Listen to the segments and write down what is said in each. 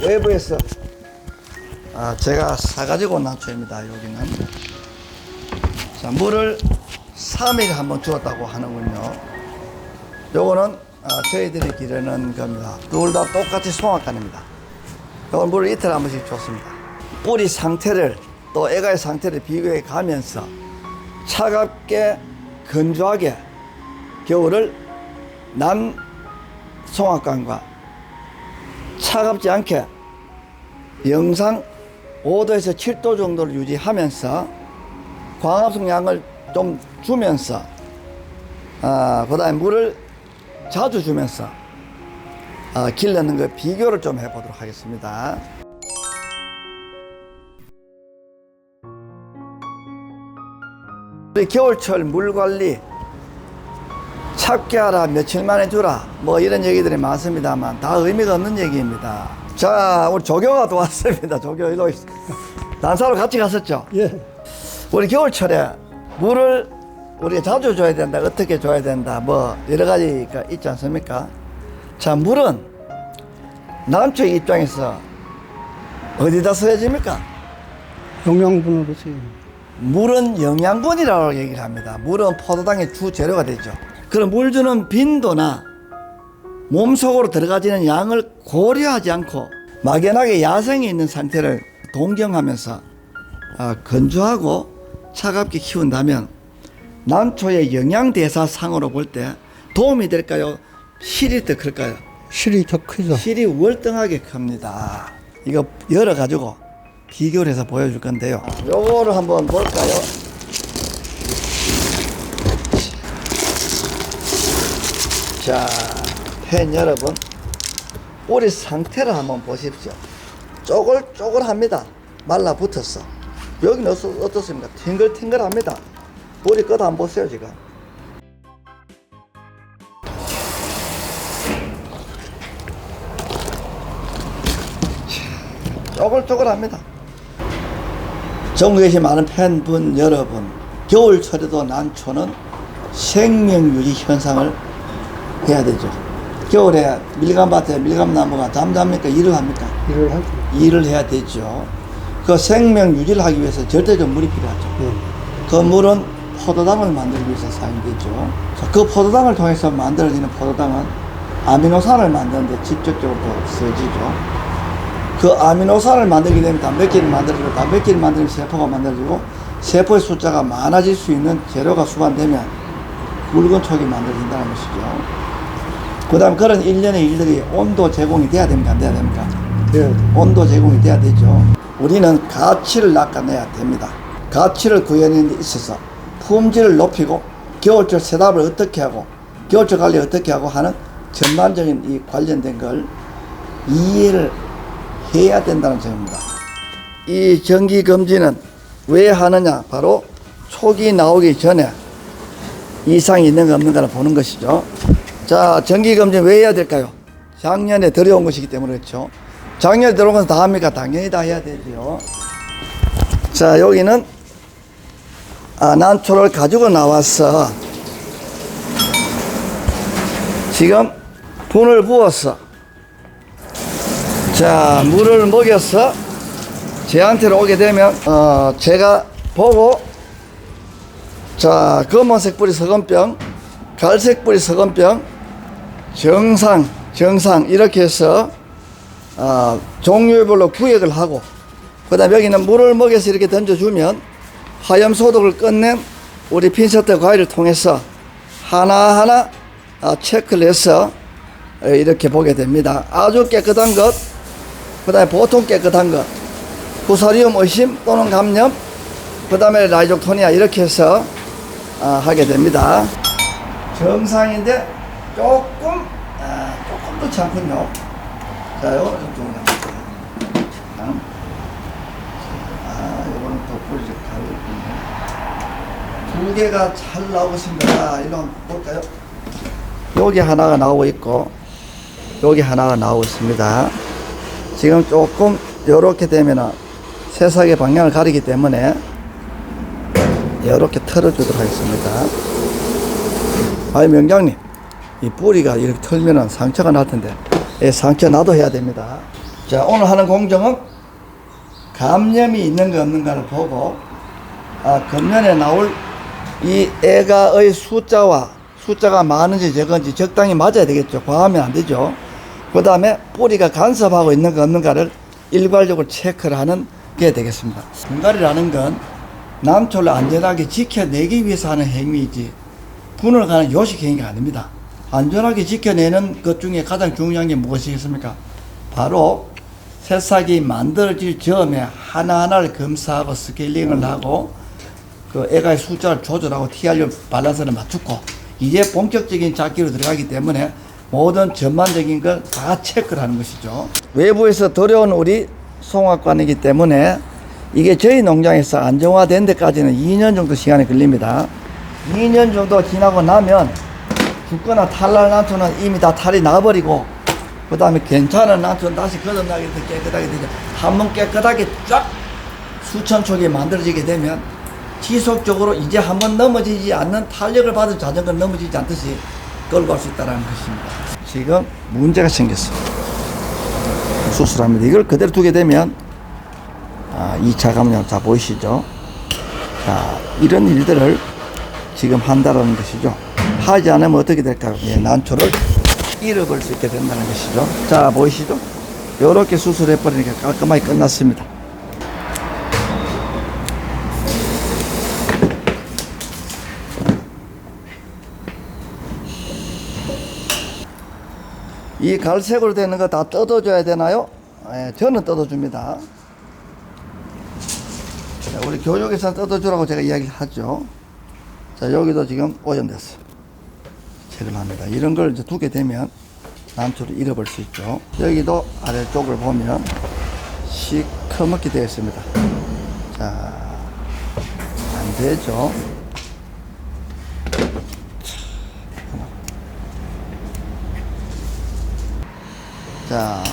외부에서 제가 사가지고 온 난초입니다. 여기는 자, 물을 3일 한번 주었다고 하는군요. 요거는 저희들이 기르는 겁니다. 둘 다 똑같이 송악간입니다. 요건 물을 이틀에 한 번씩 줬습니다. 뿌리 상태를 또 애가의 상태를 비교해 가면서 차갑게 건조하게 겨울을 남 송악간과 차갑지 않게 영상 5도에서 7도 정도를 유지하면서 광합성 양을 좀 주면서 그 다음에 물을 자주 주면서 길르는 거 비교를 좀 해보도록 하겠습니다. 우리 겨울철 물관리 찹게 하라, 며칠 만에 주라, 뭐 이런 얘기들이 많습니다만 다 의미가 없는 얘기입니다. 자, 우리 조교가 또 왔습니다. 조교 일로 단사로 같이 갔었죠? 예. 우리 겨울철에 물을 우리가 자주 줘야 된다, 어떻게 줘야 된다, 뭐 여러 가지가 있지 않습니까? 자, 물은 남초의 입장에서 어디다 써야 됩니까? 영양분으로 쓰여요. 물은 영양분이라고 얘기를 합니다. 물은 포도당의 주 재료가 되죠. 그럼 물 주는 빈도나 몸속으로 들어가지는 양을 고려하지 않고 막연하게 야생에 있는 상태를 동경하면서 건조하고 차갑게 키운다면 남초의 영양대사상으로 볼 때 도움이 될까요? 실이 더 클까요? 실이 더 크죠. 실이 월등하게 큽니다. 이거 열어가지고 비교를 해서 보여줄 건데요. 요거를 한번 볼까요? 자, 팬 여러분, 뿌리 상태를 한번 보십시오. 쪼글쪼글합니다. 말라붙었어. 여기는 어떻습니까? 팅글팅글합니다. 뿌리 끝 한번 보세요. 지금 쪼글쪼글합니다. 전국에 계신 많은 팬분 여러분, 겨울철에도 난초는 생명유지 현상을 해야 되죠. 겨울에 밀감밭에 밀감나무가 잠잡니까? 일을 합니까? 일을 하죠. 일을 해야 되죠. 그 생명 유지를 하기 위해서 절대적 물이 필요하죠. 예. 그 물은 포도당을 만들기 위해서 사용되죠. 그 포도당을 통해서 만들어지는 포도당은 아미노산을 만드는데 직접적으로 쓰여지죠. 그 아미노산을 만들게 되면 단백질을 만들어지고, 단백질을 만들면 세포가 만들어지고, 세포의 숫자가 많아질 수 있는 재료가 수반되면 굵은 촉이 만들어진다는 것이죠. 그 다음 그런 일련의 일들이 온도 제공이 돼야 됩니까? 안 돼야 됩니까? 돼야 돼. 온도 제공이 돼야 되죠. 우리는 가치를 낚아내야 됩니다. 가치를 구현하는 데 있어서 품질을 높이고 겨울철 세답을 어떻게 하고 겨울철 관리 어떻게 하고 하는 전반적인 이 관련된 걸 이해를 해야 된다는 점입니다. 이 정기검진은 왜 하느냐? 바로 촉이 나오기 전에 이상이 있는가 없는가를 보는 것이죠. 자, 정기검진 왜 해야 될까요? 작년에 들여온 것이기 때문에 그렇죠. 작년에 들어온 건 다 합니까? 당연히 다 해야 되죠. 자, 여기는 난초를 가지고 나와서 지금 분을 부었어. 자, 물을 먹여서 제한테로 오게 되면 제가 보고, 자, 검은색 뿌리 석은병, 갈색 뿌리 석은병, 정상 이렇게 해서 종류별로 구역을 하고, 그 다음에 여기는 물을 먹여서 이렇게 던져주면 화염 소독을 끝낸 우리 핀세트 과일을 통해서 하나하나 체크를 해서 이렇게 보게 됩니다. 아주 깨끗한 것, 그 다음에 보통 깨끗한 것, 후사리움 의심 또는 감염, 그 다음에 라이족토니아 이렇게 해서 하게 됩니다. 정상인데 조금 더 않군요. 자, 요거는 좀 정리합니다. 요거는 또 뿌리 좀 다르거든요. 두 개가 잘 나오고 있습니다. 자, 이거 한번 볼까요? 여기 하나가 나오고 있고, 여기 하나가 나오고 있습니다. 지금 조금 요렇게 되면은 세상의 방향을 가리기 때문에 요렇게 털어주도록 하겠습니다. 아이, 명장님, 이 뿌리가 이렇게 털면은 상처가 날 텐데, 상처 나도 해야 됩니다. 자, 오늘 하는 공정은 감염이 있는가 없는가를 보고 겉면에 나올 이 애가의 숫자가 많은지 적은지 적당히 맞아야 되겠죠. 과하면 안 되죠. 그 다음에 뿌리가 간섭하고 있는가 없는가를 일괄적으로 체크를 하는 게 되겠습니다. 분갈이라는 건 난초를 안전하게 지켜내기 위해서 하는 행위이지 분을 가는 요식 행위가 아닙니다. 안전하게 지켜내는 것 중에 가장 중요한 게 무엇이겠습니까? 바로 새싹이 만들어질 즈음에 하나하나를 검사하고 스케일링을 하고 그 애가의 숫자를 조절하고 TRU 밸런스를 맞추고 이제 본격적인 작기로 들어가기 때문에 모든 전반적인 걸 다 체크를 하는 것이죠. 외부에서 들여온 우리 송화관이기 때문에 이게 저희 농장에서 안정화된 데까지는 2년 정도 시간이 걸립니다. 2년 정도 지나고 나면 죽거나 탈날 난초는 이미 다 탈이 나버리고 그 다음에 괜찮은 난초는 다시 거듭나게 돼서 깨끗하게 되죠. 한번 깨끗하게 쫙 수천 촉이 만들어지게 되면 지속적으로 이제 한번 넘어지지 않는 탄력을 받은 자전거는 넘어지지 않듯이 끌고 갈 수 있다는 것입니다. 지금 문제가 생겼어요. 수술합니다. 이걸 그대로 두게 되면 2차 감염 다 보이시죠? 자, 이런 일들을 지금 한다는 것이죠. 하지 않으면 어떻게 될까요? 예, 난초를 잃어버릴 수 있게 된다는 것이죠. 자, 보이시죠? 이렇게 수술해 버리니까 깔끔하게 끝났습니다. 이 갈색으로 되는 거 다 뜯어줘야 되나요? 예, 저는 뜯어줍니다. 자, 우리 교육에서 뜯어주라고 제가 이야기를 하죠. 자, 여기도 지금 오염됐어요. 체크를 합니다. 이런 걸 이제 두게 되면 난초를 잃어버릴 수 있죠. 여기도 아래쪽을 보면 시커멓게 되어 있습니다. 자, 안 되죠. 자,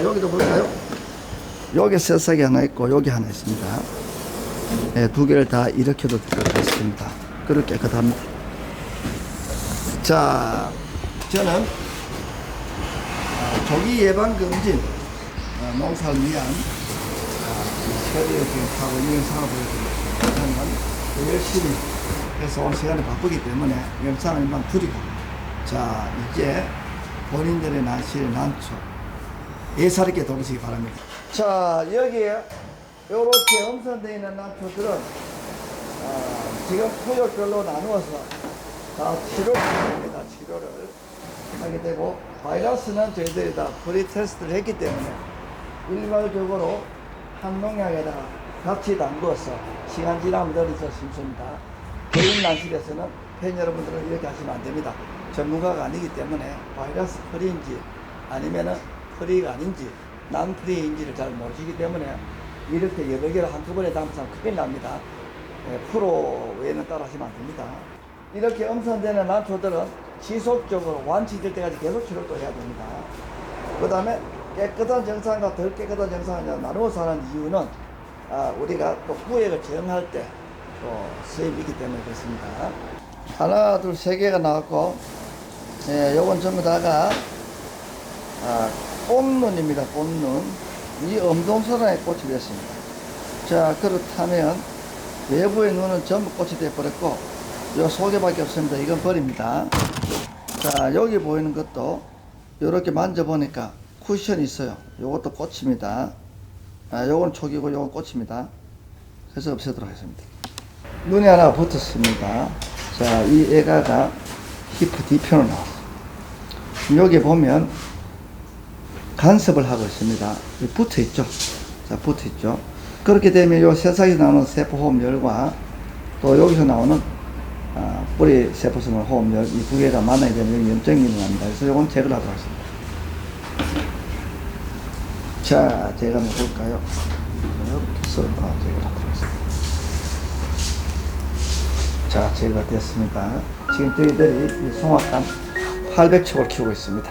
여기도 볼까요? 여기 새싹이 하나 있고 여기 하나 있습니다. 네, 두 개를 다 이렇게도 들어갔습니다. 그렇게 깨끗합니다. 자, 저는 조기 예방 검진 농사를 위한 세대를 지금 하고 있는 사업을 열심히 해서 온 시간이 바쁘기 때문에 영상을 일단 줄이고, 자, 이제 본인들의 난초 예사롭게 돌리시기 바랍니다. 자, 여기에 이렇게 엄선되어 있는 난초들은 지금 포역별로 나누어서 다 치료를 합니다. 치료를 하게 되고, 바이러스는 저희들이 다 프리 테스트를 했기 때문에 일괄적으로 한 농약에다가 같이 담궈서 시간 지나면 들어서 심습니다. 개인 난실에서는 팬 여러분들은 이렇게 하시면 안 됩니다. 전문가가 아니기 때문에 바이러스 프리인지 아니면은 프리가 아닌지 난 프리인지를 잘 모르시기 때문에 이렇게 여러 개를 한꺼번에 담으면 큰일 납니다. 프로 외에는 따라 하시면 안 됩니다. 이렇게 엄선되는 난초들은 지속적으로 완치될 때까지 계속 치료를 또 해야 됩니다. 그 다음에 깨끗한 정상과 덜 깨끗한 정상을 나누어서 하는 이유는 우리가 또 구획을 정할 때 또 수입이 있기 때문에 그렇습니다. 하나, 둘, 세 개가 나왔고, 요건 전부 다가 꽃눈입니다. 꽃눈. 이 엄동설화에 꽃이 됐습니다. 자, 그렇다면 외부의 눈은 전부 꽃이 되어버렸고 요 속에밖에 없습니다. 이건 버립니다. 자, 여기 보이는 것도 이렇게 만져보니까 쿠션이 있어요. 요것도 꽃입니다. 요건 촉이고 요건 꽃입니다. 그래서 없애도록 하겠습니다. 눈이 하나 붙었습니다. 자, 이 애가가 히프 뒤편으로 나왔어요. 여기 보면 간섭을 하고 있습니다. 붙어 있죠. 자, 붙어 있죠. 그렇게 되면 요 새싹에서 나오는 세포호흡열과 또 여기서 나오는 뿌리 세포성 호흡열, 이 두 개가 만나게 되면 염증이 일어납니다. 그래서 요건 제거를 하도록 하겠습니다. 자, 제가 한번 볼까요? 이렇게 썰어 제거를 하도록 하겠습니다. 자, 제거가 됐습니다. 지금 저희들이 이 송화단 800촉을 키우고 있습니다.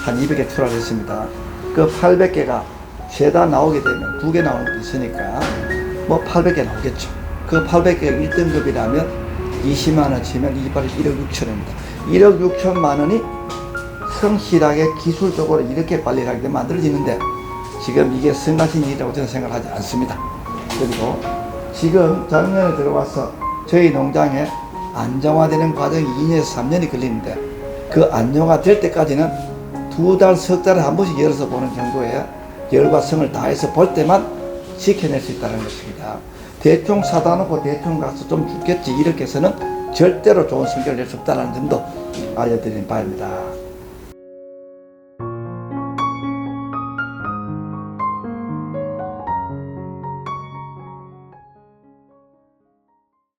한 200개 출하했습니다. 그 800개가 죄다 나오게 되면 2개 나오는 것도 있으니까 뭐 800개 나오겠죠. 그 800개가 1등급이라면 20만원 치면 1억 6천원입니다. 1억 6천만 원이 성실하게 기술적으로 이렇게 관리를 하게 되면 만들어지는데 지금 이게 성가신 일이라고 저는 생각하지 않습니다. 그리고 지금 작년에 들어와서 저희 농장에 안정화되는 과정이 2년에서 3년이 걸리는데 그 안정화 될 때까지는 2달, 석 달에 한 번씩 열어서 보는 정도의 열과 성을 다해서 볼 때만 지켜낼 수 있다는 것입니다. 대충 사다 놓고 대충 가서 좀 죽겠지 이렇게 해서는 절대로 좋은 성격을 낼 수 없다는 점도 알려드리는 바입니다.